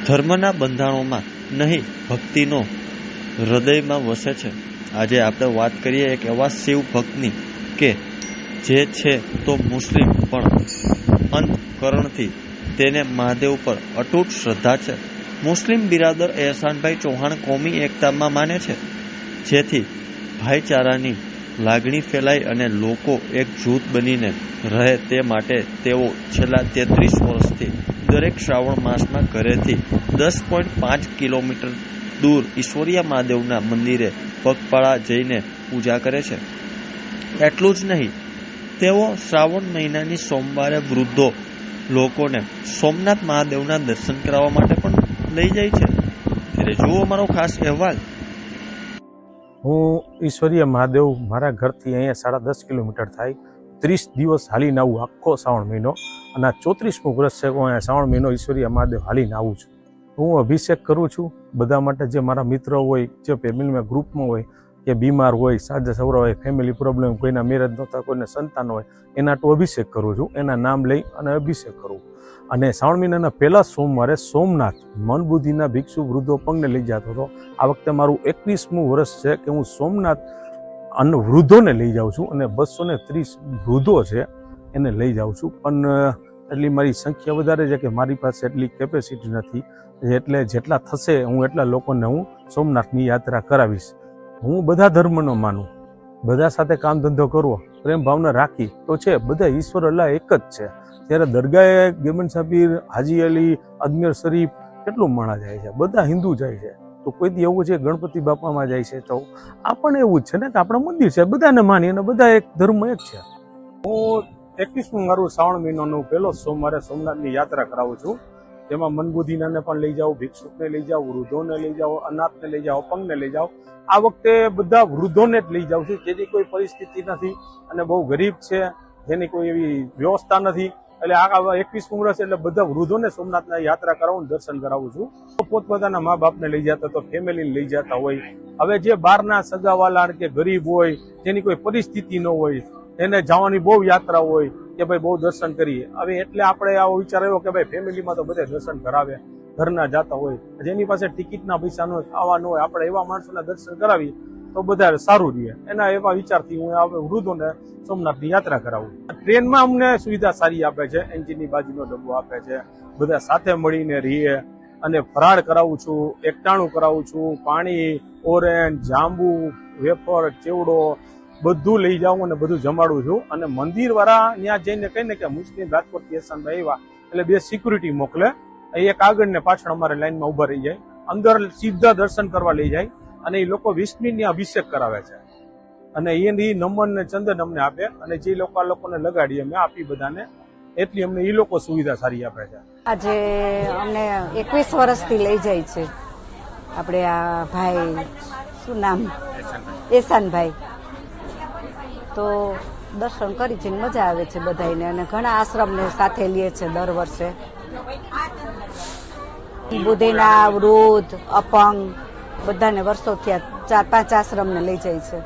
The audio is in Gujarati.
ધર્મના બંધારણોમાં નહીં, ભક્તિનો હૃદયમાં વસે છે. આજે આપણે વાત કરીએ એક એવા શિવ ભક્તની કે જે છે તો મુસ્લિમ, પણ અંતકરણથી તેને મહાદેવ પર અતૂટ શ્રદ્ધા છે. મુસ્લિમ બિરાદર એહસાનભાઈ ચૌહાણ કોમી એકતામાં માને છે, જેથી ભાઈચારાની લાગણી ફેલાય અને લોકો એક જૂથ બનીને રહે તે માટે તેઓ છેલ્લા 33 વર્ષથી દરેક શ્રાવણ માસમાં ઘરેથી 10.5 કિલોમીટર દૂર ઈશ્વરીય મહાદેવના મંદિરે પગપાળા જઈને પૂજા કરે છે. એટલું જ નહીં, તેઓ શ્રાવણ મહિનાની સોમવારે વૃદ્ધો લોકોને સોમનાથ મહાદેવના દર્શન કરાવવા માટે પણ લઈ જાય છે. ત્યારે જુઓ મારો ખાસ અહેવાલ. હું ઈશ્વરીય મહાદેવ મારા ઘરથી અહીંયા 10.5 કિલોમીટર થાય. 30 દિવસ હાલીને આવું આખો શ્રાવણ મહિનો, અને 34મું વર્ષ છે હું અહીંયા શ્રાવણ મહિનો ઈશ્વરીય મહાદેવ હાલીને આવું છું. હું અભિષેક કરું છું બધા માટે, જે મારા મિત્ર હોય, જે ફેમિલીમાં ગ્રુપમાં હોય, કે બીમાર હોય, સાજા સવરા હોય, ફેમિલી પ્રોબ્લેમ, કોઈના મેરેજ નહોતા, કોઈને સંતાન હોય, એના તો અભિષેક કરું છું. એના નામ લઈ અને અભિષેક કરું. અને શ્રાવણ મહિનાના પહેલા સોમવારે સોમનાથ મન બુદ્ધિના ભિક્ષુ વૃદ્ધો પગને લઈ જતો હતો. આ વખતે મારું 21મું વર્ષ છે કે હું સોમનાથ અને વૃદ્ધોને લઈ જાઉં છું, અને 230 વૃદ્ધો છે એને લઈ જાઉં છું. પણ એટલી મારી સંખ્યા વધારે છે કે મારી પાસે એટલી કેપેસિટી નથી, એટલે જેટલા થશે હું એટલા લોકોને હું સોમનાથની યાત્રા કરાવીશ. હું બધા ધર્મનો માનું, બધા સાથે કામ ધંધો કરવો, પ્રેમ ભાવના રાખી તો છે, બધા ઈશ્વર અલ્લાહ એક જ છે. ત્યારે દરગાહે ગેમન સાબીર, હાજી અલી, અજમેર શરીફ કેટલું માણા જાય છે, બધા હિન્દુ જાય છે. તો કોઈ દી એવું છે ગણપતિ બાપામાં જાય છે, તો આ પણ એવું જ છે ને કે આપણા મંદિર છે, બધાને માની અને બધા એક ધર્મ એક છે. હું 21મું મારું શ્રાવણ મહિનાનું પહેલો સોમવારે સોમનાથની યાત્રા કરાવું છું. જેમાં મનબુદ્ધિનાને પણ લઈ જાઉં, ભિક્ષુકને લઈ જાઉં, વૃદ્ધોને લઈ જાઉં, અનાથને લઈ જાઉં, અપંગને લઈ જાઉં. આ વખતે બધા વૃદ્ધોને જ લઈ જાઉં છું, જેની કોઈ પરિસ્થિતિ નથી અને બહુ ગરીબ છે, જેની કોઈ એવી વ્યવસ્થા નથી. એટલે આ 21મું વર્ષ એટલે બધા વૃદ્ધોને સોમનાથના યાત્રા કરાવું, દર્શન કરાવું છું. પોતપોતાના મા બાપને લઈ જતા તો ફેમિલીને લઈ જતા હોય. હવે જે બહારના સગાવાલા કે ગરીબ હોય, જેની કોઈ પરિસ્થિતિ ન હોય, એને જવાની બહુ યાત્રા હોય કે ભાઈ બહુ દર્શન કરીએ. હવે એટલે આપણે આવો વિચાર આવ્યો કે ભાઈ ફેમિલીમાં તો બધે દર્શન કરાવે, ઘરના જાતા હોય, જેની પાસે ટિકિટના પૈસા ન હોય, ખાવા ન હોય, આપણે એવા માણસોના દર્શન કરાવી તો બધા સારું રહે. એના એવા વિચારથી હું વૃદ્ધોને સોમનાથની યાત્રા કરાવું. ટ્રેનમાં અમને સુવિધા સારી આપે છે, એન્જિનની બાજુનો ડબ્બો આપે છે, બધા સાથે મળીને રહીએ. અને ફરાળ કરાવું છું, એકટાણું કરાવું છું, પાણી, ઓરેન્જ, જાંબુ, વેફર, ચેવડો બધું લઈ જાઉં અને બધું જમાડું છું. અને મંદિર વાળા ત્યાં જઈને કહીને કે મુસ્લિમ રાજકોટથી એહસાનભાઈ આવ્યા એટલે 2 સિક્યુરિટી મોકલે, એક આગળ ને પાછળ અમારે લાઈનમાં ઉભા રહી જાય, અંદર સીધા દર્શન કરવા લઈ જાય. અને એ લોકો 20 મિનિટની અભિષેક કરાવે છે, અને એની નમન ને ચંદન અમને આપે, અને જે લોકોને લગાડીએ અમે આપી બધાને, એટલી અમને એ લોકો સુવિધા સારી આપે છે. આજે અમને 21 વર્ષથી લઈ જાય છે આપણે આ ભાઈ, શું નામ, એહસાનભાઈ. તો દર્શન કરી છે, મજા આવે છે બધાને, અને ઘણા આશ્રમને સાથે લે છે દર વર્ષે. બુદ્ધિના, વૃદ્ધ, અપંગ બધાને વર્ષો થયા 4-5 આશ્રમને લઈ જાય છે.